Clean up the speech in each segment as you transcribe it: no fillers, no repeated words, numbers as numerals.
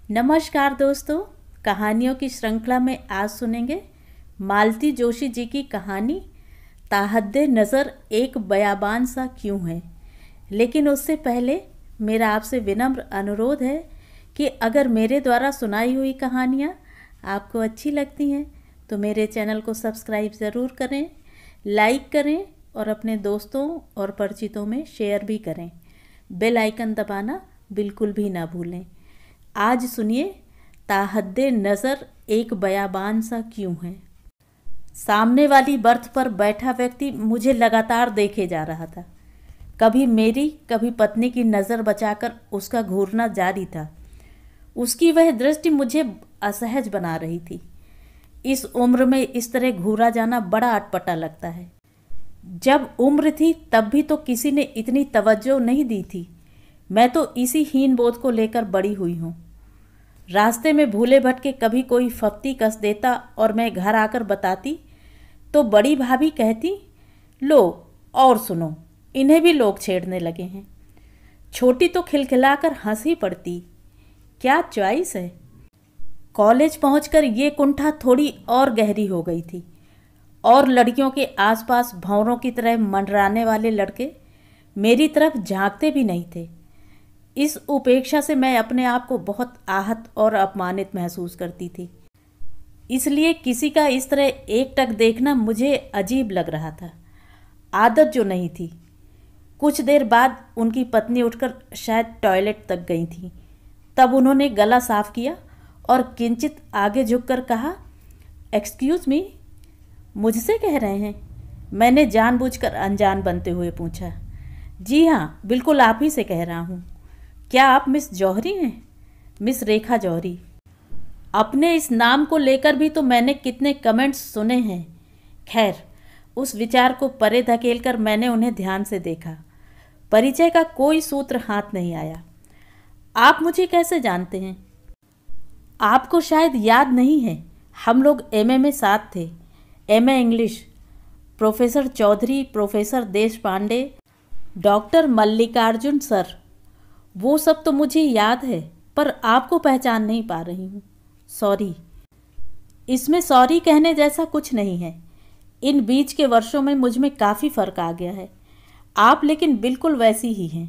नमस्कार दोस्तों, कहानियों की श्रृंखला में आज सुनेंगे मालती जोशी जी की कहानी ताहद्दे नज़र एक बयाबान सा क्यों है। लेकिन उससे पहले मेरा आपसे विनम्र अनुरोध है कि अगर मेरे द्वारा सुनाई हुई कहानियाँ आपको अच्छी लगती हैं तो मेरे चैनल को सब्सक्राइब ज़रूर करें, लाइक करें और अपने दोस्तों और परिचितों में शेयर भी करें। बेल आइकन दबाना बिल्कुल भी ना भूलें। आज सुनिए ताहद्दे नज़र एक बयाबान सा क्यों है। सामने वाली बर्थ पर बैठा व्यक्ति मुझे लगातार देखे जा रहा था। कभी मेरी कभी पत्नी की नज़र बचाकर उसका घूरना जारी था। उसकी वह दृष्टि मुझे असहज बना रही थी। इस उम्र में इस तरह घूरा जाना बड़ा अटपटा लगता है। जब उम्र थी तब भी तो किसी ने इतनी तवज्जो नहीं दी थी। मैं तो इसी हीन बोध को लेकर बड़ी हुई हूँ। रास्ते में भूले भटके कभी कोई फप्ती कस देता और मैं घर आकर बताती तो बड़ी भाभी कहती, लो और सुनो, इन्हें भी लोग छेड़ने लगे हैं। छोटी तो खिलखिलाकर हंस ही पड़ती। क्या चॉइस है। कॉलेज पहुंचकर ये कुंठा थोड़ी और गहरी हो गई थी और लड़कियों के आसपास भंवरों की तरह मंडराने वाले लड़के मेरी तरफ झांकते भी नहीं थे। इस उपेक्षा से मैं अपने आप को बहुत आहत और अपमानित महसूस करती थी। इसलिए किसी का इस तरह एकटक देखना मुझे अजीब लग रहा था। आदत जो नहीं थी। कुछ देर बाद उनकी पत्नी उठकर शायद टॉयलेट तक गई थी। तब उन्होंने गला साफ किया और किंचित आगे झुककर कहा, एक्सक्यूज़ मी, मुझसे कह रहे हैं? मैंने जानबूझकर अनजान बनते हुए पूछा। जी हाँ, बिल्कुल आप ही से कह रहा हूँ। क्या आप मिस जौहरी हैं? मिस रेखा जौहरी। अपने इस नाम को लेकर भी तो मैंने कितने कमेंट्स सुने हैं। खैर, उस विचार को परे धकेलकर मैंने उन्हें ध्यान से देखा। परिचय का कोई सूत्र हाथ नहीं आया। आप मुझे कैसे जानते हैं? आपको शायद याद नहीं है, हम लोग एमए में साथ थे। MA English. Professor Chaudhary, professor Desh Pandey, doctor Mallikarjun sir, वो सब तो मुझे याद है, पर आपको पहचान नहीं पा रही हूँ। सॉरी। इसमें सॉरी कहने जैसा कुछ नहीं है। इन बीच के वर्षों में मुझ में काफ़ी फ़र्क आ गया है। आप लेकिन बिल्कुल वैसी ही हैं,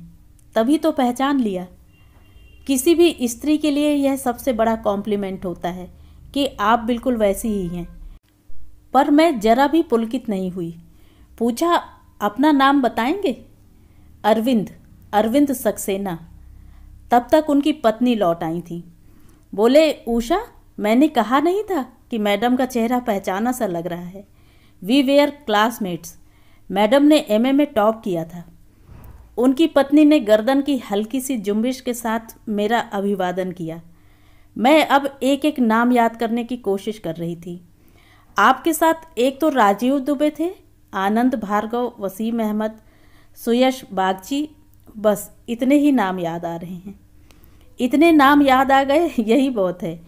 तभी तो पहचान लिया। किसी भी स्त्री के लिए यह सबसे बड़ा कॉम्प्लीमेंट होता है कि आप बिल्कुल वैसी ही हैं। पर मैं जरा भी पुलकित नहीं हुई। पूछा, अपना नाम बताएंगे? अरविंद सक्सेना। तब तक उनकी पत्नी लौट आई थी। बोले, उषा, मैंने कहा नहीं था कि मैडम का चेहरा पहचाना सा लग रहा है। We were classmates. मैडम ने एमए में टॉप किया था। उनकी पत्नी ने गर्दन की हल्की सी जुम्बिश के साथ मेरा अभिवादन किया। मैं अब एक एक नाम याद करने की कोशिश कर रही थी। आपके साथ एक तो राजीव दुबे थे, आनंद भार्गव, वसीम अहमद, सुयश बागची, बस इतने ही नाम याद आ रहे हैं। इतने नाम याद आ गए, यही बहुत है।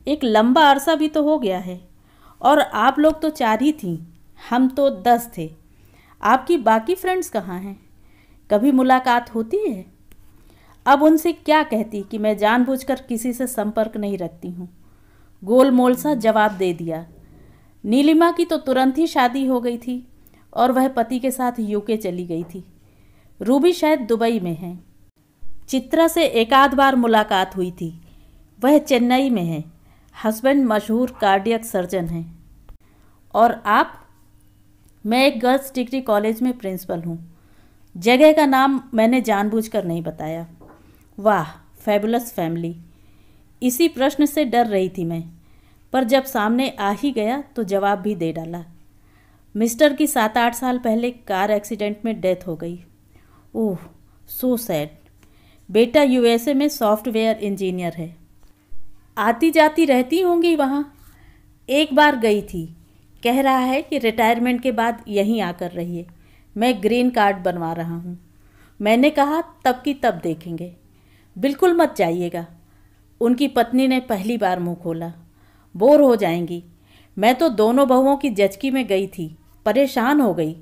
एक लंबा अरसा भी तो हो गया है। और आप लोग तो 4 ही थीं, हम तो 10 थे। आपकी बाकी फ्रेंड्स कहाँ हैं? कभी मुलाकात होती है? अब उनसे क्या कहती कि मैं जानबूझकर किसी से संपर्क नहीं रखती हूँ। गोलमोल सा जवाब दे दिया। नीलिमा की तो तुरंत ही शादी हो गई थी और वह पति के साथ यूके चली गई थी। रूबी शायद दुबई में है। चित्रा से एक आध बार मुलाकात हुई थी, वह चेन्नई में है। हस्बैंड मशहूर कार्डियक सर्जन हैं। और आप? मैं एक गर्ल्स डिग्री कॉलेज में प्रिंसिपल हूँ। जगह का नाम मैंने जानबूझकर नहीं बताया। वाह, फैबुलस फैमिली। इसी प्रश्न से डर रही थी मैं, पर जब सामने आ ही गया तो जवाब भी दे डाला। मिस्टर की 7-8 साल पहले कार एक्सीडेंट में डेथ हो गई। ओह, सो सैड। बेटा यूएसए में सॉफ्टवेयर इंजीनियर है। आती जाती रहती होंगी वहाँ। एक बार गई थी। कह रहा है कि रिटायरमेंट के बाद यहीं आकर रहिए। मैं ग्रीन कार्ड बनवा रहा हूँ। मैंने कहा, तब की तब देखेंगे। बिल्कुल मत जाइएगा। उनकी पत्नी ने पहली बार मुँह खोला। बोर हो जाएंगी। मैं तो दोनों बहुओं की जचकी में गई थी, परेशान हो गई।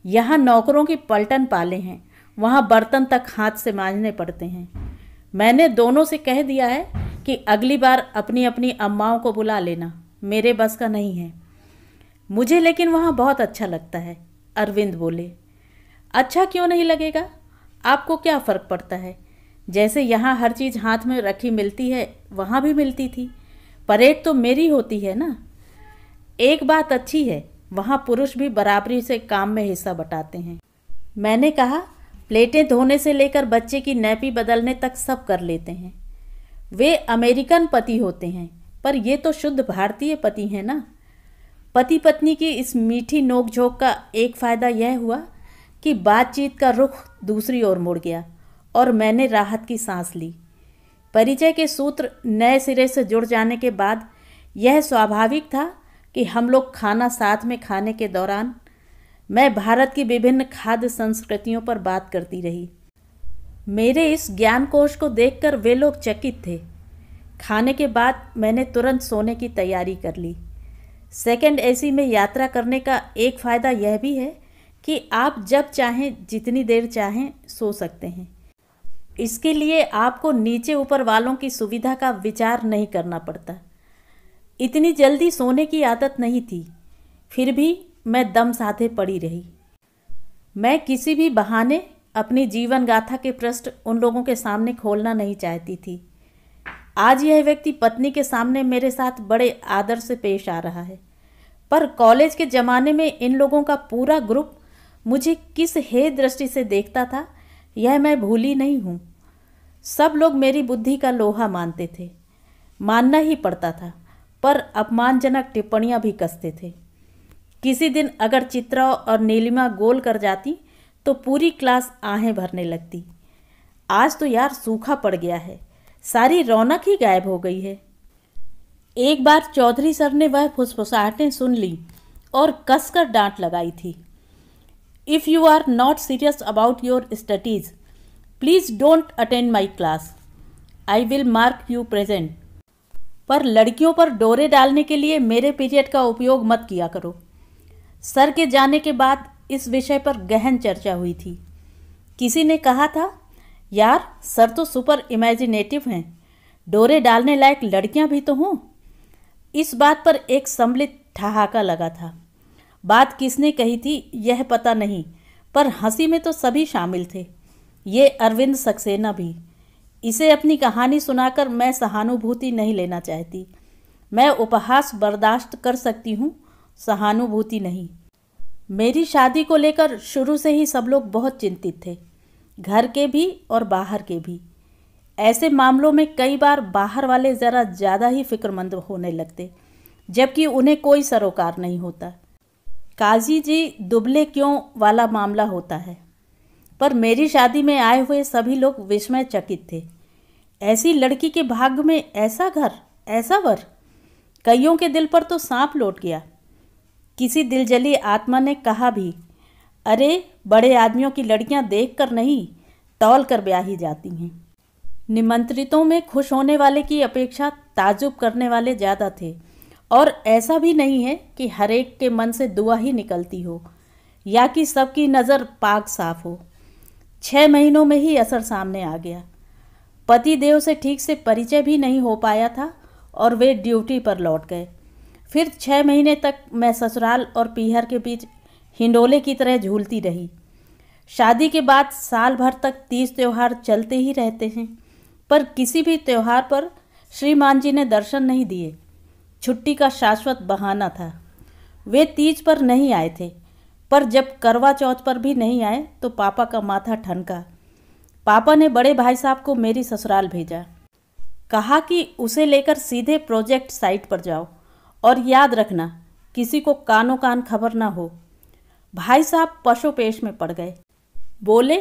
यहाँ नौकरों की पलटन पाले हैं, वहाँ बर्तन तक हाथ से मांजने पड़ते हैं। मैंने दोनों से कह दिया है कि अगली बार अपनी अपनी अम्माओं को बुला लेना, मेरे बस का नहीं है। मुझे लेकिन वहाँ बहुत अच्छा लगता है, अरविंद बोले। अच्छा क्यों नहीं लगेगा? आपको क्या फ़र्क पड़ता है? जैसे यहाँ हर चीज़ हाथ में रखी मिलती है, वहाँ भी मिलती थी। परेड तो मेरी होती है ना। एक बात अच्छी है, वहाँ पुरुष भी बराबरी से काम में हिस्सा बटाते हैं। मैंने कहा, प्लेटें धोने से लेकर बच्चे की नैपी बदलने तक सब कर लेते हैं। वे अमेरिकन पति होते हैं, पर ये तो शुद्ध भारतीय पति हैं ना। पति पत्नी की इस मीठी नोक-झोंक का एक फ़ायदा यह हुआ कि बातचीत का रुख दूसरी ओर मुड़ गया और मैंने राहत की सांस ली। परिचय के सूत्र नए सिरे से जुड़ जाने के बाद यह स्वाभाविक था कि हम लोग खाना साथ में खाने के दौरान मैं भारत की विभिन्न खाद्य संस्कृतियों पर बात करती रही। मेरे इस ज्ञान कोश को देखकर वे लोग चकित थे। खाने के बाद मैंने तुरंत सोने की तैयारी कर ली। सेकंड एसी में यात्रा करने का एक फ़ायदा यह भी है कि आप जब चाहें जितनी देर चाहें सो सकते हैं। इसके लिए आपको नीचे ऊपर वालों की सुविधा का विचार नहीं करना पड़ता। इतनी जल्दी सोने की आदत नहीं थी, फिर भी मैं दम साधे पड़ी रही। मैं किसी भी बहाने अपनी जीवन गाथा के पृष्ठ उन लोगों के सामने खोलना नहीं चाहती थी। आज यह व्यक्ति पत्नी के सामने मेरे साथ बड़े आदर से पेश आ रहा है, पर कॉलेज के ज़माने में इन लोगों का पूरा ग्रुप मुझे किस हे दृष्टि से देखता था, यह मैं भूली नहीं हूँ। सब लोग मेरी बुद्धि का लोहा मानते थे, मानना ही पड़ता था, पर अपमानजनक टिप्पणियाँ भी कसते थे। किसी दिन अगर चित्रा और नीलिमा गोल कर जाती तो पूरी क्लास आहें भरने लगती। आज तो यार सूखा पड़ गया है, सारी रौनक ही गायब हो गई है। एक बार चौधरी सर ने वह फुसफुसाहटें सुन ली और कसकर डांट लगाई थी। If you are not serious about your studies, please don't attend my class. I will mark you present. पर लड़कियों पर डोरे डालने के लिए मेरे पीरियड का उपयोग मत किया करो। सर के जाने के बाद इस विषय पर गहन चर्चा हुई थी। किसी ने कहा था, यार सर तो सुपर इमेजिनेटिव हैं, डोरे डालने लायक लड़कियां भी तो हों। इस बात पर एक सम्मिलित ठहाका लगा था। बात किसने कही थी यह पता नहीं, पर हंसी में तो सभी शामिल थे, ये अरविंद सक्सेना भी। इसे अपनी कहानी सुनाकर मैं सहानुभूति नहीं लेना चाहती। मैं उपहास बर्दाश्त कर सकती हूँ, सहानुभूति नहीं। मेरी शादी को लेकर शुरू से ही सब लोग बहुत चिंतित थे, घर के भी और बाहर के भी। ऐसे मामलों में कई बार बाहर वाले ज़रा ज़्यादा ही फिक्रमंद होने लगते, जबकि उन्हें कोई सरोकार नहीं होता। काजी जी दुबले क्यों वाला मामला होता है, पर मेरी शादी में आए हुए सभी लोग विस्मय चकित थे। ऐसी लड़की के भाग्य में ऐसा घर, ऐसा वर। कईयों के दिल पर तो सांप लौट गया। किसी दिलजली आत्मा ने कहा भी, अरे बड़े आदमियों की लड़कियां देखकर नहीं, तौल कर ब्याही जाती हैं। निमंत्रितों में खुश होने वाले की अपेक्षा ताजुब करने वाले ज़्यादा थे, और ऐसा भी नहीं है कि हर एक के मन से दुआ ही निकलती हो या कि सबकी नज़र पाक साफ हो। 6 महीनों में ही असर सामने आ गया। पति देव से ठीक से परिचय भी नहीं हो पाया था और वे ड्यूटी पर लौट गए। फिर 6 महीने तक मैं ससुराल और पीहर के बीच हिंडोले की तरह झूलती रही। शादी के बाद साल भर तक 30 त्यौहार चलते ही रहते हैं, पर किसी भी त्यौहार पर श्रीमान जी ने दर्शन नहीं दिए। छुट्टी का शाश्वत बहाना था। वे तीज पर नहीं आए थे, पर जब करवा चौथ पर भी नहीं आए तो पापा का माथा ठनका। पापा ने बड़े भाई साहब को मेरी ससुराल भेजा। कहा कि उसे लेकर सीधे प्रोजेक्ट साइट पर जाओ और याद रखना किसी को कानो कान खबर ना हो। भाई साहब पशुपेश में पड़ गए। बोले,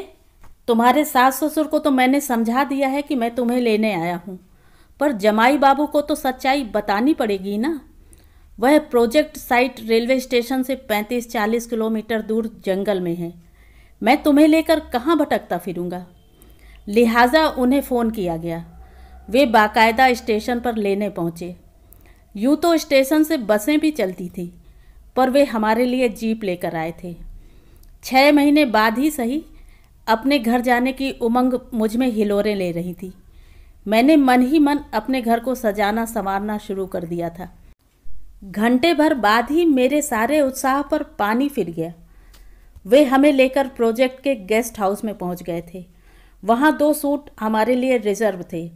तुम्हारे सास ससुर को तो मैंने समझा दिया है कि मैं तुम्हें लेने आया हूँ, पर जमाई बाबू को तो सच्चाई बतानी पड़ेगी ना। वह प्रोजेक्ट साइट रेलवे स्टेशन से 35-40 किलोमीटर दूर जंगल में है। मैं तुम्हें लेकर कहाँ भटकता फिरूँगा। लिहाजा उन्हें फ़ोन किया गया। वे बाकायदा स्टेशन पर लेने पहुँचे। यूँ तो स्टेशन से बसें भी चलती थी, पर वे हमारे लिए जीप लेकर आए थे। 6 महीने बाद ही सही, अपने घर जाने की उमंग मुझ में हिलोरें ले रही थी। मैंने मन ही मन अपने घर को सजाना संवारना शुरू कर दिया था। घंटे भर बाद ही मेरे सारे उत्साह पर पानी फिर गया। वे हमें लेकर प्रोजेक्ट के गेस्ट हाउस में पहुंच गए थे। वहां 2 सूट हमारे लिए रिजर्व थे।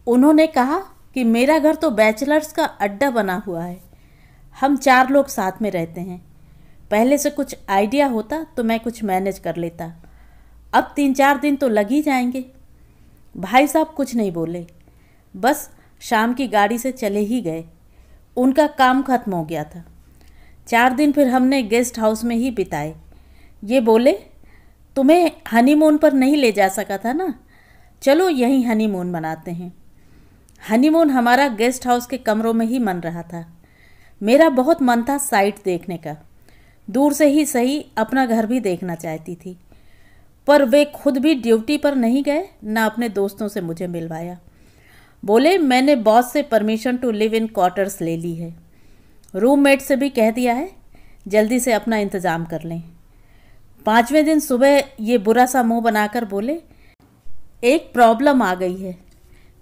उन्होंने कहा कि मेरा घर तो बैचलर्स का अड्डा बना हुआ है, हम 4 लोग साथ में रहते हैं। पहले से कुछ आइडिया होता तो मैं कुछ मैनेज कर लेता, अब 3-4 दिन तो लग ही जाएंगे। भाई साहब कुछ नहीं बोले, बस शाम की गाड़ी से चले ही गए। उनका काम खत्म हो गया था। 4 दिन फिर हमने गेस्ट हाउस में ही बिताए। ये बोले, तुम्हें हनीमून पर नहीं ले जा सका था ना, चलो यहीं हनीमून मनाते हैं। हनीमून हमारा गेस्ट हाउस के कमरों में ही मन रहा था। मेरा बहुत मन था साइट देखने का, दूर से ही सही अपना घर भी देखना चाहती थी। पर वे खुद भी ड्यूटी पर नहीं गए, ना अपने दोस्तों से मुझे मिलवाया। बोले, मैंने बॉस से permission to live in quarters ले ली है, रूममेट से भी कह दिया है, जल्दी से अपना इंतज़ाम कर लें। 5वें दिन सुबह ये बुरा सा मुंह बनाकर बोले, एक प्रॉब्लम आ गई है,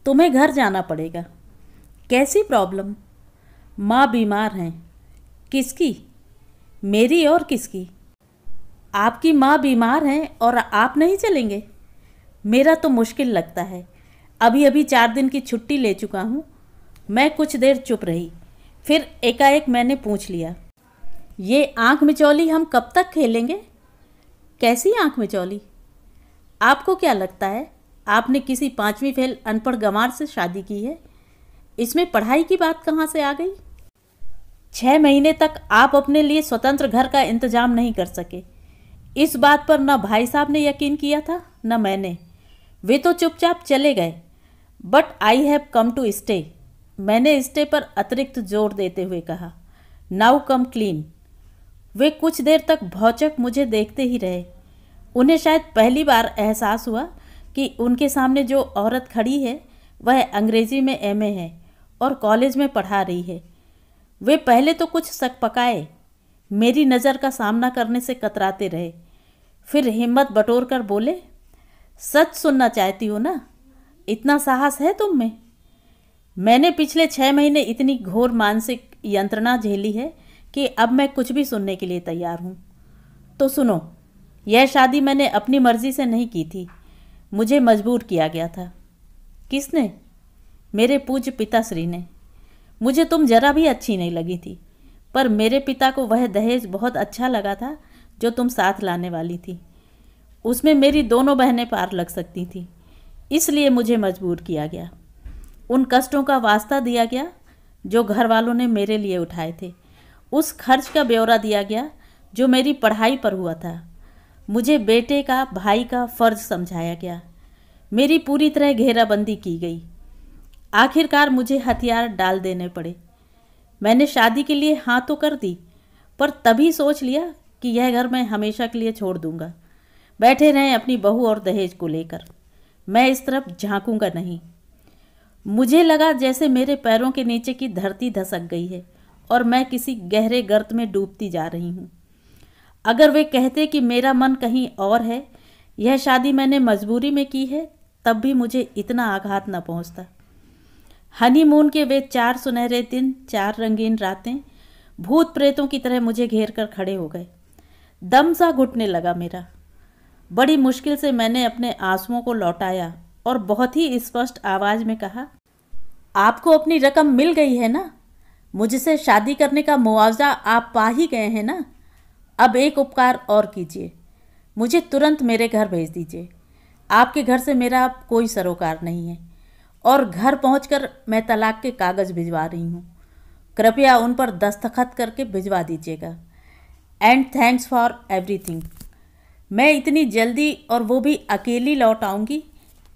तुम्हें घर जाना पड़ेगा। कैसी प्रॉब्लम? माँ बीमार हैं। किसकी? मेरी और किसकी? आपकी माँ बीमार हैं और आप नहीं चलेंगे? मेरा तो मुश्किल लगता है। अभी अभी 4 दिन की छुट्टी ले चुका हूँ। मैं कुछ देर चुप रही, फिर एकाएक मैंने पूछ लिया, ये आँख मिचौली हम कब तक खेलेंगे? कैसी आँख मिचौली? आपको क्या लगता है आपने किसी 5वीं फेल अनपढ़ गंवार से शादी की है? इसमें पढ़ाई की बात कहाँ से आ गई? 6 महीने तक आप अपने लिए स्वतंत्र घर का इंतजाम नहीं कर सके। इस बात पर न भाई साहब ने यकीन किया था, न मैंने। वे तो चुपचाप चले गए। But I have come to stay. मैंने स्टे पर अतिरिक्त जोर देते हुए कहा, नाउ कम क्लीन। वे कुछ देर तक भौचक मुझे देखते ही रहे। उन्हें शायद पहली बार एहसास हुआ कि उनके सामने जो औरत खड़ी है वह अंग्रेजी में एमए है और कॉलेज में पढ़ा रही है। वे पहले तो कुछ सकपकाए, मेरी नज़र का सामना करने से कतराते रहे, फिर हिम्मत बटोर कर बोले, सच सुनना चाहती हो ना? इतना साहस है तुम में? मैंने पिछले 6 महीने इतनी घोर मानसिक यंत्रणा झेली है कि अब मैं कुछ भी सुनने के लिए तैयार हूँ। तो सुनो, यह शादी मैंने अपनी मर्जी से नहीं की थी, मुझे मजबूर किया गया था। किसने? मेरे पूज्य पिताश्री ने। मुझे तुम जरा भी अच्छी नहीं लगी थी, पर मेरे पिता को वह दहेज बहुत अच्छा लगा था जो तुम साथ लाने वाली थी। उसमें मेरी दोनों बहनें पार लग सकती थीं, इसलिए मुझे मजबूर किया गया। उन कष्टों का वास्ता दिया गया जो घर वालों ने मेरे लिए उठाए थे। उस खर्च का ब्यौरा दिया गया जो मेरी पढ़ाई पर हुआ था। मुझे बेटे का, भाई का फ़र्ज समझाया गया। मेरी पूरी तरह घेराबंदी की गई। आखिरकार मुझे हथियार डाल देने पड़े। मैंने शादी के लिए हाँ तो कर दी, पर तभी सोच लिया कि यह घर मैं हमेशा के लिए छोड़ दूंगा। बैठे रहें अपनी बहू और दहेज को लेकर, मैं इस तरफ झांकूंगा नहीं। मुझे लगा जैसे मेरे पैरों के नीचे की धरती धसक गई है और मैं किसी गहरे गर्त में डूबती जा रही हूँ। अगर वे कहते कि मेरा मन कहीं और है, यह शादी मैंने मजबूरी में की है, तब भी मुझे इतना आघात न पहुँचता। हनीमून के वे 4 सुनहरे दिन, 4 रंगीन रातें भूत प्रेतों की तरह मुझे घेर कर खड़े हो गए। दम सा घुटने लगा मेरा। बड़ी मुश्किल से मैंने अपने आंसुओं को लौटाया और बहुत ही स्पष्ट आवाज़ में कहा, आपको अपनी रकम मिल गई है ना? मुझसे शादी करने का मुआवजा आप पा ही गए हैं ना? अब एक उपकार और कीजिए, मुझे तुरंत मेरे घर भेज दीजिए। आपके घर से मेरा अब कोई सरोकार नहीं है और घर पहुंचकर मैं तलाक के कागज़ भिजवा रही हूँ। कृपया उन पर दस्तखत करके भिजवा दीजिएगा। And thanks for everything. मैं इतनी जल्दी और वो भी अकेली लौट आऊँगी,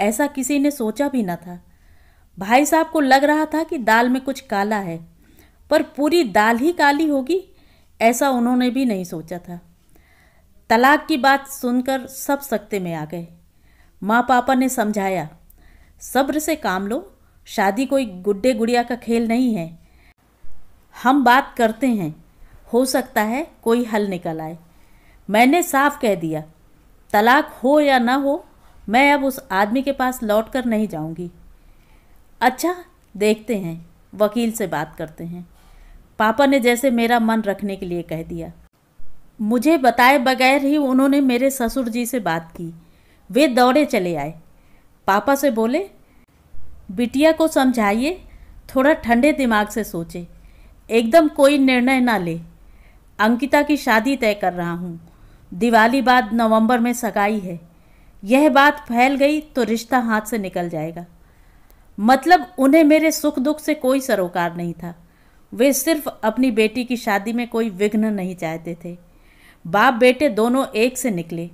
ऐसा किसी ने सोचा भी न था। भाई साहब को लग रहा था कि दाल में कुछ काला है, पर पूरी दाल ही काली होगी ऐसा उन्होंने भी नहीं सोचा था। तलाक की बात सुनकर सब सकते में आ गए। माँ पापा ने समझाया, सब्र से काम लो, शादी कोई गुड्डे गुड़िया का खेल नहीं है। हम बात करते हैं, हो सकता है कोई हल निकल आए। मैंने साफ कह दिया, तलाक हो या ना हो, मैं अब उस आदमी के पास लौट कर नहीं जाऊंगी। अच्छा, देखते हैं, वकील से बात करते हैं। पापा ने जैसे मेरा मन रखने के लिए कह दिया। मुझे बताए बगैर ही उन्होंने मेरे ससुर जी से बात की। वे दौड़े चले आए। पापा से बोले, बिटिया को समझाइए, थोड़ा ठंडे दिमाग से सोचे, एकदम कोई निर्णय ना ले। अंकिता की शादी तय कर रहा हूँ। दिवाली बाद नवंबर में सगाई है। यह बात फैल गई तो रिश्ता हाथ से निकल जाएगा। मतलब उन्हें मेरे सुख दुख से कोई सरोकार नहीं था। वे सिर्फ अपनी बेटी की शादी में कोई विघ्न नहीं चाहते थे। बाप बेटे दोनों एक से निकले।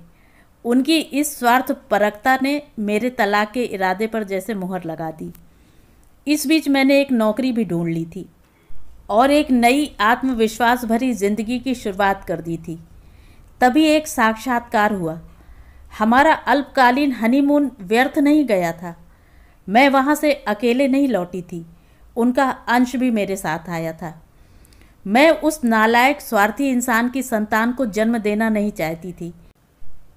उनकी इस स्वार्थपरकता ने मेरे तलाक के इरादे पर जैसे मुहर लगा दी। इस बीच मैंने एक नौकरी भी ढूंढ ली थी और एक नई आत्मविश्वास भरी जिंदगी की शुरुआत कर दी थी। तभी एक साक्षात्कार हुआ। हमारा अल्पकालीन हनीमून व्यर्थ नहीं गया था। मैं वहाँ से अकेले नहीं लौटी थी, उनका अंश भी मेरे साथ आया था। मैं उस नालायक स्वार्थी इंसान की संतान को जन्म देना नहीं चाहती थी,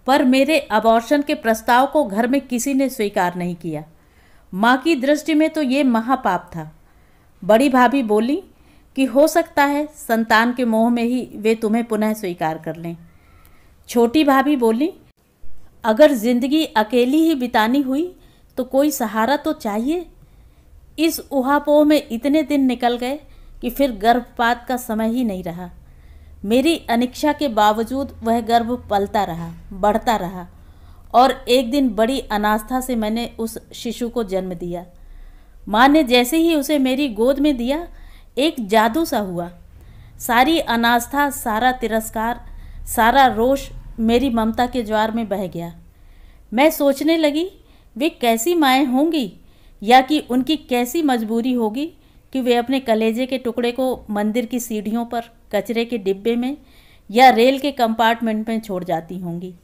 पर मेरे अबॉर्शन के प्रस्ताव को घर में किसी ने स्वीकार नहीं किया। माँ की दृष्टि में तो ये महापाप था। बड़ी भाभी बोली कि हो सकता है संतान के मोह में ही वे तुम्हें पुनः स्वीकार कर लें। छोटी भाभी बोली, अगर जिंदगी अकेली ही बितानी हुई तो कोई सहारा तो चाहिए। इस उहापोह में इतने दिन निकल गए कि फिर गर्भपात का समय ही नहीं रहा। मेरी अनिच्छा के बावजूद वह गर्भ पलता रहा, बढ़ता रहा और एक दिन बड़ी अनास्था से मैंने उस शिशु को जन्म दिया। माँ ने जैसे ही उसे मेरी गोद में दिया, एक जादू सा हुआ। सारी अनास्था, सारा तिरस्कार, सारा रोष मेरी ममता के ज्वार में बह गया। मैं सोचने लगी, वे कैसी माएँ होंगी या कि उनकी कैसी मजबूरी होगी कि वे अपने कलेजे के टुकड़े को मंदिर की सीढ़ियों पर, कचरे के डिब्बे में या रेल के कंपार्टमेंट में छोड़ जाती होंगी।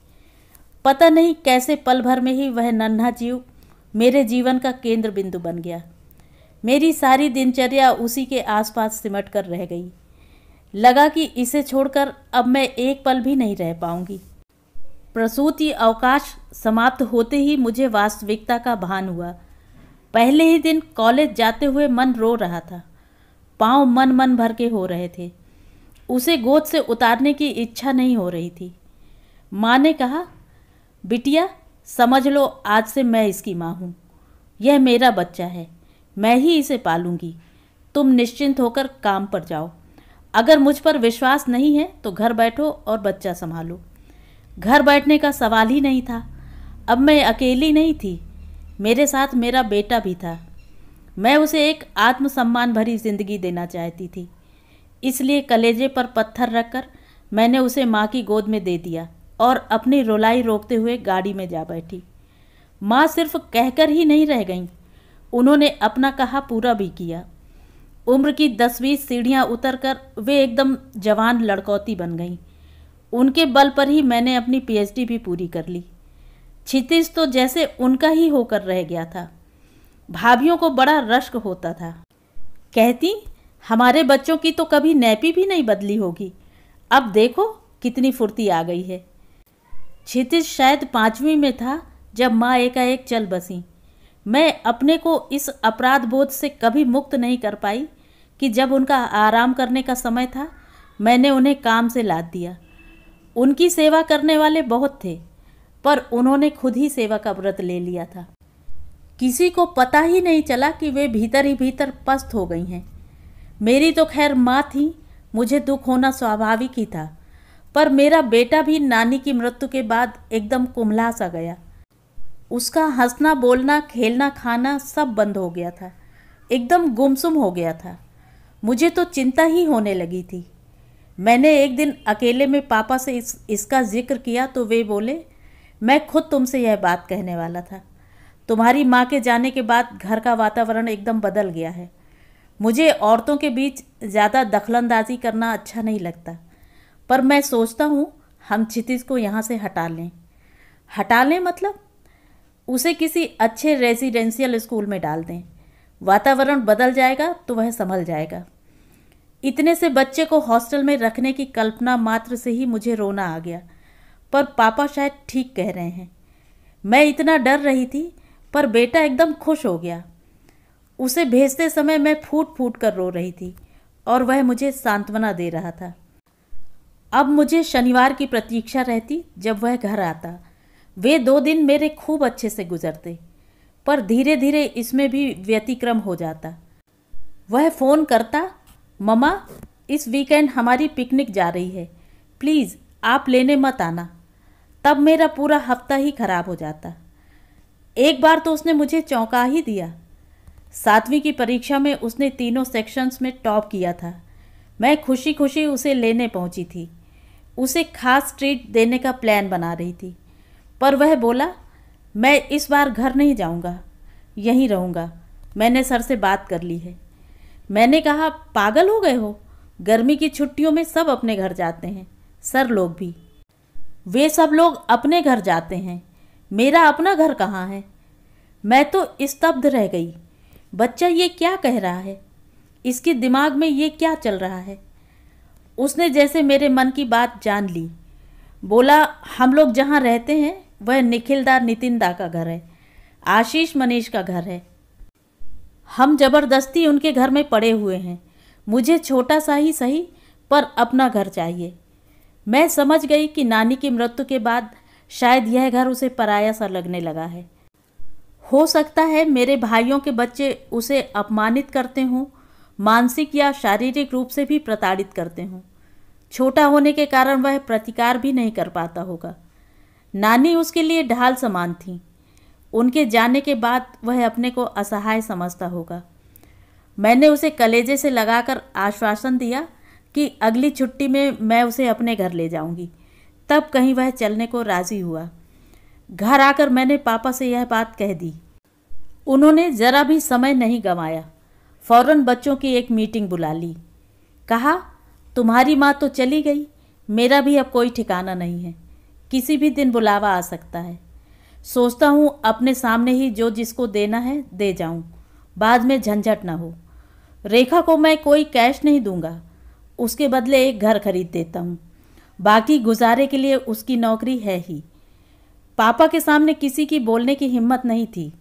पता नहीं कैसे पल भर में ही वह नन्हा जीव मेरे जीवन का केंद्र बिंदु बन गया। मेरी सारी दिनचर्या उसी के आसपास सिमट कर रह गई। लगा कि इसे छोड़कर अब मैं एक पल भी नहीं रह पाऊंगी। प्रसूति अवकाश समाप्त होते ही मुझे वास्तविकता का भान हुआ। पहले ही दिन कॉलेज जाते हुए मन रो रहा था। पाँव मन मन भर के हो रहे थे। उसे गोद से उतारने की इच्छा नहीं हो रही थी। माँ ने कहा, बिटिया समझ लो, आज से मैं इसकी माँ हूँ। यह मेरा बच्चा है, मैं ही इसे पालूंगी। तुम निश्चिंत होकर काम पर जाओ। अगर मुझ पर विश्वास नहीं है तो घर बैठो और बच्चा संभालो। घर बैठने का सवाल ही नहीं था। अब मैं अकेली नहीं थी, मेरे साथ मेरा बेटा भी था। मैं उसे एक आत्मसम्मान भरी जिंदगी देना चाहती थी। इसलिए कलेजे पर पत्थर रखकर मैंने उसे माँ की गोद में दे दिया और अपनी रुलाई रोकते हुए गाड़ी में जा बैठी। माँ सिर्फ कहकर ही नहीं रह गईं, उन्होंने अपना कहा पूरा भी किया। उम्र की 10-20 सीढ़ियाँ उतरकर वे एकदम जवान लड़कौती बन गईं। उनके बल पर ही मैंने अपनी पीएचडी भी पूरी कर ली। क्षितिज तो जैसे उनका ही होकर रह गया था। भाभियों को बड़ा रश्क होता था। कहती, हमारे बच्चों की तो कभी नैपी भी नहीं बदली होगी, अब देखो कितनी फुर्ती आ गई है। क्षितिज शायद 5वीं में था जब माँ एकाएक चल बसी। मैं अपने को इस अपराध बोध से कभी मुक्त नहीं कर पाई कि जब उनका आराम करने का समय था, मैंने उन्हें काम से लाद दिया। उनकी सेवा करने वाले बहुत थे, पर उन्होंने खुद ही सेवा का व्रत ले लिया था। किसी को पता ही नहीं चला कि वे भीतर ही भीतर पस्त हो गई हैं। मेरी तो खैर माँ थी, मुझे दुख होना स्वाभाविक ही था, पर मेरा बेटा भी नानी की मृत्यु के बाद एकदम कुम्हला सा गया। उसका हंसना, बोलना, खेलना, खाना सब बंद हो गया था, एकदम गुमसुम हो गया था। मुझे तो चिंता ही होने लगी थी। मैंने एक दिन अकेले में पापा से इसका जिक्र किया तो वे बोले, मैं खुद तुमसे यह बात कहने वाला था। तुम्हारी माँ के जाने के बाद घर का वातावरण एकदम बदल गया है। मुझे औरतों के बीच ज़्यादा दखलंदाजी करना अच्छा नहीं लगता, पर मैं सोचता हूँ हम क्षितिज को यहाँ से हटा लें। हटा लें मतलब उसे किसी अच्छे रेजिडेंशियल स्कूल में डाल दें। वातावरण बदल जाएगा तो वह संभल जाएगा। इतने से बच्चे को हॉस्टल में रखने की कल्पना मात्र से ही मुझे रोना आ गया, पर पापा शायद ठीक कह रहे हैं। मैं इतना डर रही थी, पर बेटा एकदम खुश हो गया। उसे भेजते समय मैं फूट फूट कर रो रही थी और वह मुझे सांत्वना दे रहा था। अब मुझे शनिवार की प्रतीक्षा रहती जब वह घर आता। वे 2 दिन मेरे खूब अच्छे से गुजरते, पर धीरे धीरे इसमें भी व्यतिक्रम हो जाता। वह फ़ोन करता, मम्मा इस वीकेंड हमारी पिकनिक जा रही है, प्लीज़ आप लेने मत आना। तब मेरा पूरा हफ्ता ही खराब हो जाता। एक बार तो उसने मुझे चौंका ही दिया। 7वीं की परीक्षा में उसने तीनों सेक्शंस में टॉप किया था। मैं खुशी खुशी उसे लेने पहुंची थी। उसे खास ट्रीट देने का प्लान बना रही थी, पर वह बोला, मैं इस बार घर नहीं जाऊंगा, यहीं रहूंगा, मैंने सर से बात कर ली है। मैंने कहा, पागल हो गए हो? गर्मी की छुट्टियों में सब अपने घर जाते हैं, सर लोग भी। वे सब लोग अपने घर जाते हैं, मेरा अपना घर कहाँ है? मैं तो स्तब्ध रह गई। बच्चा ये क्या कह रहा है? इसके दिमाग में ये क्या चल रहा है? उसने जैसे मेरे मन की बात जान ली। बोला, हम लोग जहाँ रहते हैं वह निखिलदा नितिनदा का घर है, आशीष मनीष का घर है। हम जबरदस्ती उनके घर में पड़े हुए हैं। मुझे छोटा सा ही सही पर अपना घर चाहिए। मैं समझ गई कि नानी की मृत्यु के बाद शायद यह घर उसे पराया सा लगने लगा है। हो सकता है मेरे भाइयों के बच्चे उसे अपमानित करते हों, मानसिक या शारीरिक रूप से भी प्रताड़ित करते हों। छोटा होने के कारण वह प्रतिकार भी नहीं कर पाता होगा। नानी उसके लिए ढाल समान थी। उनके जाने के बाद वह अपने को असहाय समझता होगा। मैंने उसे कलेजे से लगाकर आश्वासन दिया कि अगली छुट्टी में मैं उसे अपने घर ले जाऊंगी। तब कहीं वह चलने को राज़ी हुआ। घर आकर मैंने पापा से यह बात कह दी। उन्होंने ज़रा भी समय नहीं गंवाया, फौरन बच्चों की एक मीटिंग बुला ली। कहा, तुम्हारी माँ तो चली गई, मेरा भी अब कोई ठिकाना नहीं है, किसी भी दिन बुलावा आ सकता है। सोचता हूँ अपने सामने ही जो जिसको देना है दे जाऊँ, बाद में झंझट ना हो। रेखा को मैं कोई कैश नहीं दूंगा, उसके बदले एक घर खरीद देता हूँ। बाकी गुजारे के लिए उसकी नौकरी है ही। पापा के सामने किसी की बोलने की हिम्मत नहीं थी।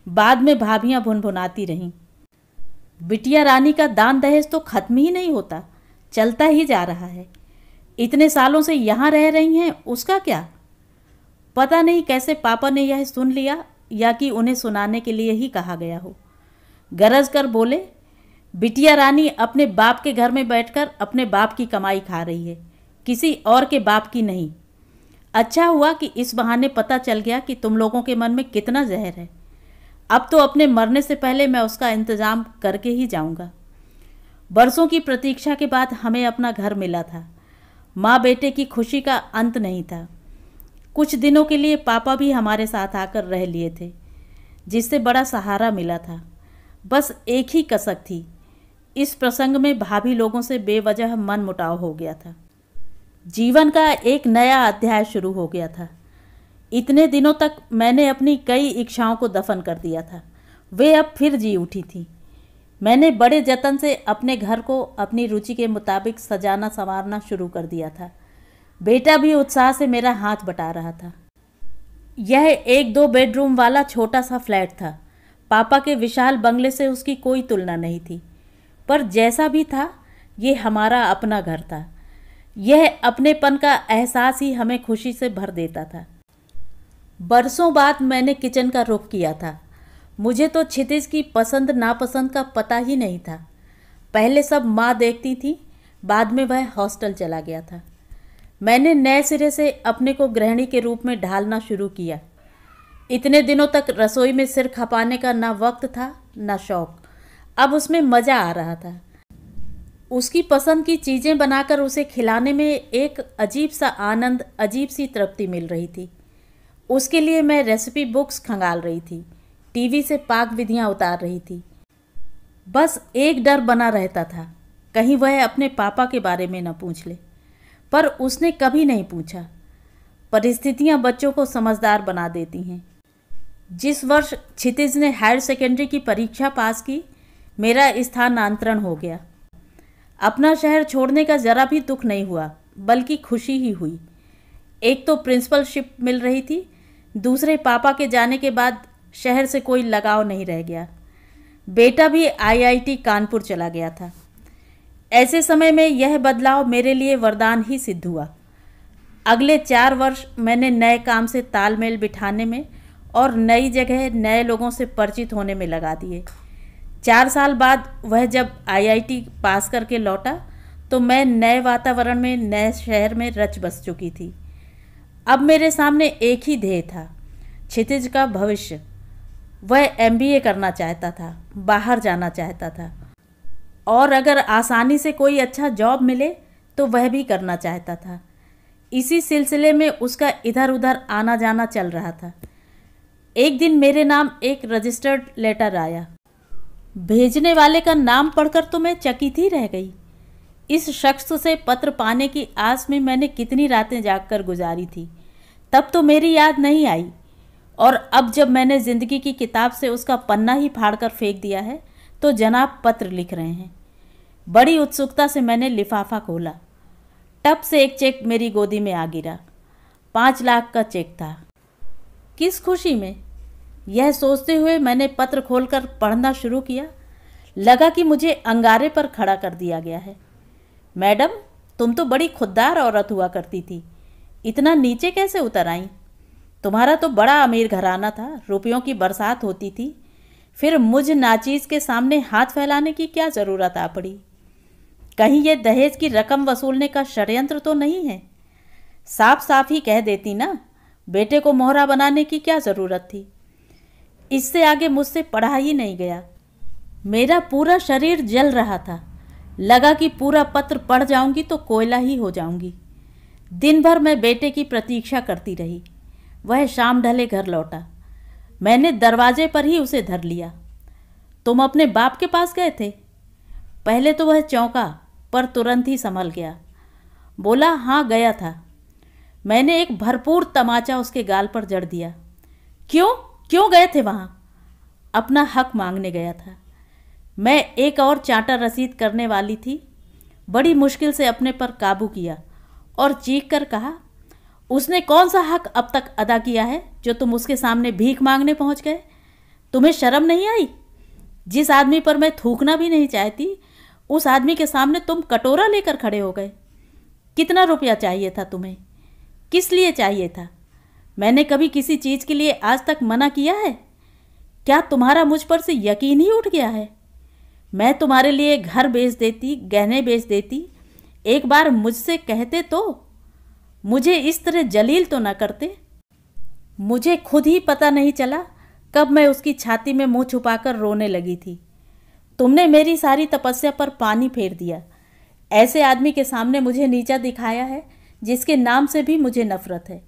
बाद में भाभियाँ भुनभुनाती रहीं। बिटिया रानी का दान दहेज तो खत्म ही नहीं होता, चलता ही जा रहा है। इतने सालों से यहाँ रह रही हैं, उसका क्या? पता नहीं कैसे पापा ने यह सुन लिया या कि उन्हें सुनाने के लिए ही कहा गया हो। गरज कर बोले, बिटिया रानी अपने बाप के घर में बैठकर अपने बाप की कमाई खा रही है, किसी और के बाप की नहीं। अच्छा हुआ कि इस बहाने पता चल गया कि तुम लोगों के मन में कितना जहर है। अब तो अपने मरने से पहले मैं उसका इंतज़ाम करके ही जाऊंगा। बरसों की प्रतीक्षा के बाद हमें अपना घर मिला था। माँ बेटे की खुशी का अंत नहीं था। कुछ दिनों के लिए पापा भी हमारे साथ आकर रह लिए थे, जिससे बड़ा सहारा मिला था। बस एक ही कसक थी, इस प्रसंग में भाभी लोगों से बेवजह मन मुटाव हो गया था। जीवन का एक नया अध्याय शुरू हो गया था। इतने दिनों तक मैंने अपनी कई इच्छाओं को दफन कर दिया था, वे अब फिर जी उठी थी। मैंने बड़े जतन से अपने घर को अपनी रुचि के मुताबिक सजाना संवारना शुरू कर दिया था। बेटा भी उत्साह से मेरा हाथ बटा रहा था। यह 1-2 बेडरूम वाला छोटा सा फ्लैट था। पापा के विशाल बंगले से उसकी कोई तुलना नहीं थी, पर जैसा भी था ये हमारा अपना घर था। यह अपनेपन का एहसास ही हमें खुशी से भर देता था। बरसों बाद मैंने किचन का रुख किया था। मुझे तो क्षितिज की पसंद नापसंद का पता ही नहीं था। पहले सब माँ देखती थी, बाद में वह हॉस्टल चला गया था। मैंने नए सिरे से अपने को गृहिणी के रूप में ढालना शुरू किया। इतने दिनों तक रसोई में सिर खपाने का ना वक्त था ना शौक। अब उसमें मज़ा आ रहा था। उसकी पसंद की चीज़ें बनाकर उसे खिलाने में एक अजीब सा आनंद, अजीब सी तृप्ति मिल रही थी। उसके लिए मैं रेसिपी बुक्स खंगाल रही थी, टीवी से पाक विधियाँ उतार रही थी। बस एक डर बना रहता था, कहीं वह अपने पापा के बारे में न पूछ ले। पर उसने कभी नहीं पूछा। परिस्थितियाँ बच्चों को समझदार बना देती हैं। जिस वर्ष क्षितिज ने हायर सेकेंडरी की परीक्षा पास की, मेरा स्थानांतरण हो गया। अपना शहर छोड़ने का ज़रा भी दुख नहीं हुआ, बल्कि खुशी ही हुई। एक तो प्रिंसिपलशिप मिल रही थी, दूसरे पापा के जाने के बाद शहर से कोई लगाव नहीं रह गया। बेटा भी आईआईटी कानपुर चला गया था। ऐसे समय में यह बदलाव मेरे लिए वरदान ही सिद्ध हुआ। अगले 4 वर्ष मैंने नए काम से तालमेल बिठाने में और नई जगह नए लोगों से परिचित होने में लगा दिए। 4 साल बाद वह जब आईआईटी पास करके लौटा तो मैं नए वातावरण में, नए शहर में रच बस चुकी थी। अब मेरे सामने एक ही ध्येय था, क्षितिज का भविष्य। वह एमबीए करना चाहता था, बाहर जाना चाहता था, और अगर आसानी से कोई अच्छा जॉब मिले तो वह भी करना चाहता था। इसी सिलसिले में उसका इधर उधर आना जाना चल रहा था। एक दिन मेरे नाम एक रजिस्टर्ड लेटर आया। भेजने वाले का नाम पढ़कर तो मैं चकित ही रह गई। इस शख्स से पत्र पाने की आस में मैंने कितनी रातें जागकर गुजारी थी, तब तो मेरी याद नहीं आई, और अब जब मैंने ज़िंदगी की किताब से उसका पन्ना ही फाड़कर फेंक दिया है तो जनाब पत्र लिख रहे हैं। बड़ी उत्सुकता से मैंने लिफाफा खोला। टप से एक चेक मेरी गोदी में आ गिरा। 5 लाख का चेक था। किस खुशी में, यह सोचते हुए मैंने पत्र खोलकर पढ़ना शुरू किया। लगा कि मुझे अंगारे पर खड़ा कर दिया गया है। मैडम, तुम तो बड़ी खुददार औरत हुआ करती थी, इतना नीचे कैसे उतर आई? तुम्हारा तो बड़ा अमीर घराना था, रुपयों की बरसात होती थी, फिर मुझ नाचीज के सामने हाथ फैलाने की क्या ज़रूरत आ पड़ी? कहीं ये दहेज की रकम वसूलने का षड्यंत्र तो नहीं है? साफ साफ ही कह देती ना, बेटे को मोहरा बनाने की क्या ज़रूरत थी? इससे आगे मुझसे पढ़ा ही नहीं गया। मेरा पूरा शरीर जल रहा था। लगा कि पूरा पत्र पढ़ जाऊंगी तो कोयला ही हो जाऊंगी। दिन भर मैं बेटे की प्रतीक्षा करती रही। वह शाम ढले घर लौटा। मैंने दरवाजे पर ही उसे धर लिया। तुम अपने बाप के पास गए थे? पहले तो वह चौंका, पर तुरंत ही संभल गया। बोला, हाँ गया था। मैंने एक भरपूर तमाचा उसके गाल पर जड़ दिया। क्यों गए थे वहाँ? अपना हक मांगने गया था। मैं एक और चांटा रसीद करने वाली थी। बड़ी मुश्किल से अपने पर काबू किया और चीख कर कहा, उसने कौन सा हक अब तक अदा किया है जो तुम उसके सामने भीख मांगने पहुंच गए? तुम्हें शर्म नहीं आई? जिस आदमी पर मैं थूकना भी नहीं चाहती, उस आदमी के सामने तुम कटोरा लेकर खड़े हो गए। कितना रुपया चाहिए था तुम्हें? किस लिए चाहिए था? मैंने कभी किसी चीज़ के लिए आज तक मना किया है? क्या तुम्हारा मुझ पर से यकीन ही उठ गया है? मैं तुम्हारे लिए घर बेच देती, गहने बेच देती। एक बार मुझसे कहते तो मुझे इस तरह जलील तो न करते। मुझे खुद ही पता नहीं चला कब मैं उसकी छाती में मुंह छुपाकर रोने लगी थी। तुमने मेरी सारी तपस्या पर पानी फेर दिया। ऐसे आदमी के सामने मुझे नीचा दिखाया है जिसके नाम से भी मुझे नफरत है।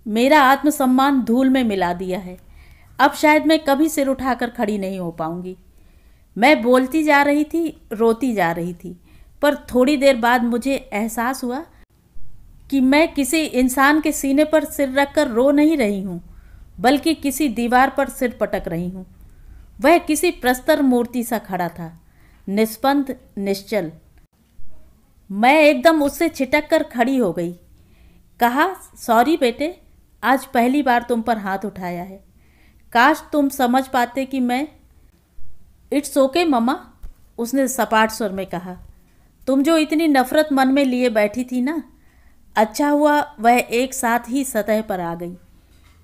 मेरा आत्मसम्मान धूल में मिला दिया है। अब शायद मैं कभी सिर उठाकर खड़ी नहीं हो पाऊंगी। मैं बोलती जा रही थी, रोती जा रही थी, पर थोड़ी देर बाद मुझे एहसास हुआ कि मैं किसी इंसान के सीने पर सिर रखकर रो नहीं रही हूँ, बल्कि किसी दीवार पर सिर पटक रही हूँ। वह किसी प्रस्तर मूर्ति सा खड़ा था, निस्पंद, निश्चल। मैं एकदम उससे छिटक कर खड़ी हो गई। कहा, सॉरी बेटे, आज पहली बार तुम पर हाथ उठाया है। काश तुम समझ पाते कि मैं। इट्स ओके मम्मा, उसने सपाट स्वर में कहा। तुम जो इतनी नफरत मन में लिए बैठी थी ना, अच्छा हुआ वह एक साथ ही सतह पर आ गई।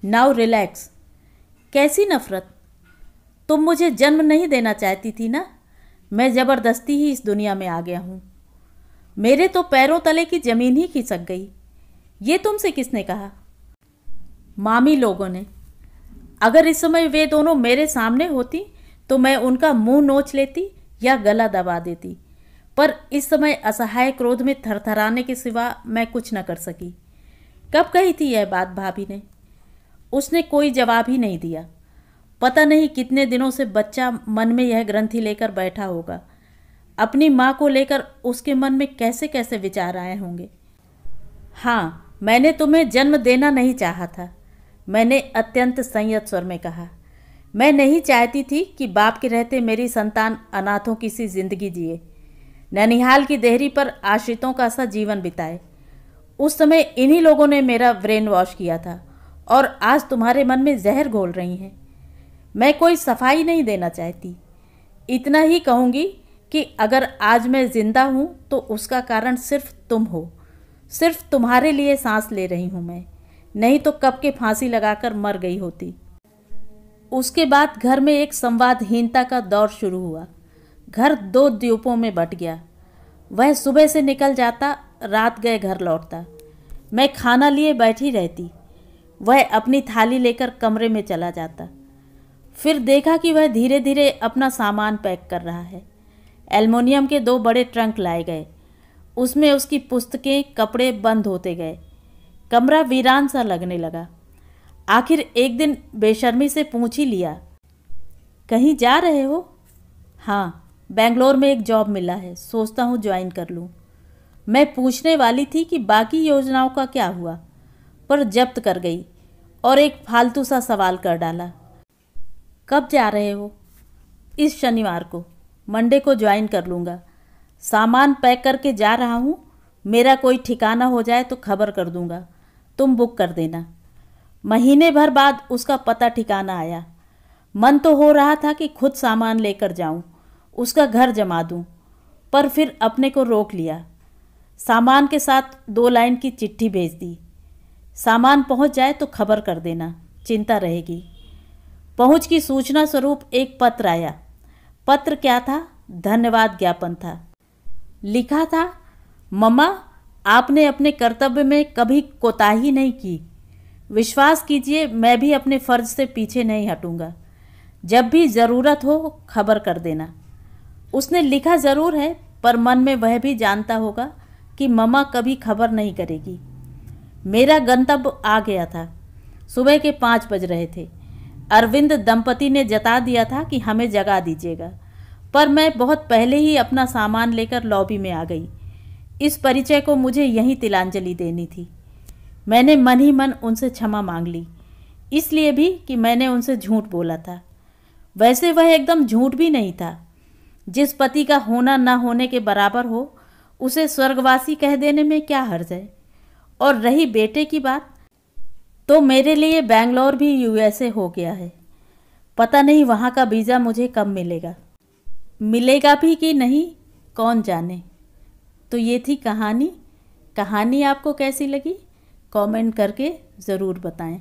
Now relax. कैसी नफरत? तुम मुझे जन्म नहीं देना चाहती थी ना? मैं ज़बरदस्ती ही इस दुनिया में आ गया हूँ। मेरे तो पैरों तले की ज़मीन ही खिसक गई। ये तुमसे किसने कहा? मामी लोगों ने। अगर इस समय वे दोनों मेरे सामने होती तो मैं उनका मुंह नोच लेती या गला दबा देती, पर इस समय असहाय क्रोध में थरथराने के सिवा मैं कुछ न कर सकी। कब कही थी यह बात भाभी ने? उसने कोई जवाब ही नहीं दिया। पता नहीं कितने दिनों से बच्चा मन में यह ग्रंथि लेकर बैठा होगा। अपनी माँ को लेकर उसके मन में कैसे कैसे विचार आए होंगे। हाँ, मैंने तुम्हें जन्म देना नहीं चाहा था, मैंने अत्यंत संयत स्वर में कहा। मैं नहीं चाहती थी कि बाप के रहते मेरी संतान अनाथों की सी जिंदगी जिए, ननिहाल की देहरी पर आश्रितों का सा जीवन बिताए। उस समय इन्हीं लोगों ने मेरा ब्रेन वॉश किया था और आज तुम्हारे मन में जहर घोल रही हैं। मैं कोई सफाई नहीं देना चाहती। इतना ही कहूँगी कि अगर आज मैं ज़िंदा हूँ तो उसका कारण सिर्फ तुम हो। सिर्फ तुम्हारे लिए सांस ले रही हूँ मैं, नहीं तो कब के फांसी लगाकर मर गई होती। उसके बाद घर में एक संवादहीनता का दौर शुरू हुआ। घर दो द्वीपों में बट गया। वह सुबह से निकल जाता, रात गए घर लौटता। मैं खाना लिए बैठी रहती, वह अपनी थाली लेकर कमरे में चला जाता। फिर देखा कि वह धीरे धीरे अपना सामान पैक कर रहा है। एल्युमिनियम के 2 बड़े ट्रंक लाए गए, उसमें उसकी पुस्तकें, कपड़े बंद होते गए। कमरा वीरान सा लगने लगा। आखिर एक दिन बेशर्मी से पूछ ही लिया, कहीं जा रहे हो? हाँ, बेंगलोर में एक जॉब मिला है, सोचता हूँ ज्वाइन कर लूँ। मैं पूछने वाली थी कि बाकी योजनाओं का क्या हुआ, पर जब्त कर गई और एक फालतू सा सवाल कर डाला, कब जा रहे हो? इस शनिवार को, मंडे को ज्वाइन कर लूँगा। सामान पैक करके जा रहा हूँ, मेरा कोई ठिकाना हो जाए तो खबर कर दूँगा, तुम बुक कर देना। महीने भर बाद उसका पता ठिकाना आया। मन तो हो रहा था कि खुद सामान लेकर जाऊं, उसका घर जमा दूं, पर फिर अपने को रोक लिया। सामान के साथ 2 लाइन की चिट्ठी भेज दी, सामान पहुंच जाए तो खबर कर देना, चिंता रहेगी। पहुंच की सूचना स्वरूप एक पत्र आया। पत्र क्या था? धन्यवाद ज्ञापन था। लिखा था, मम्मा, आपने अपने कर्तव्य में कभी कोताही नहीं की। विश्वास कीजिए, मैं भी अपने फर्ज से पीछे नहीं हटूंगा। जब भी ज़रूरत हो खबर कर देना। उसने लिखा ज़रूर है, पर मन में वह भी जानता होगा कि मम्मा कभी खबर नहीं करेगी। मेरा गंतव्य आ गया था। सुबह के 5 बज रहे थे। अरविंद दंपति ने जता दिया था कि हमें जगा दीजिएगा, पर मैं बहुत पहले ही अपना सामान लेकर लॉबी में आ गई। इस परिचय को मुझे यहीं तिलांजलि देनी थी। मैंने मन ही मन उनसे क्षमा मांग ली, इसलिए भी कि मैंने उनसे झूठ बोला था। वैसे वह एकदम झूठ भी नहीं था। जिस पति का होना न होने के बराबर हो, उसे स्वर्गवासी कह देने में क्या हर्ज है। और रही बेटे की बात, तो मेरे लिए बेंगलोर भी यूएसए हो गया है। पता नहीं वहाँ का वीज़ा मुझे कब मिलेगा, मिलेगा भी कि नहीं कौन जाने। तो ये थी कहानी। कहानी आपको कैसी लगी कमेंट करके ज़रूर बताएं।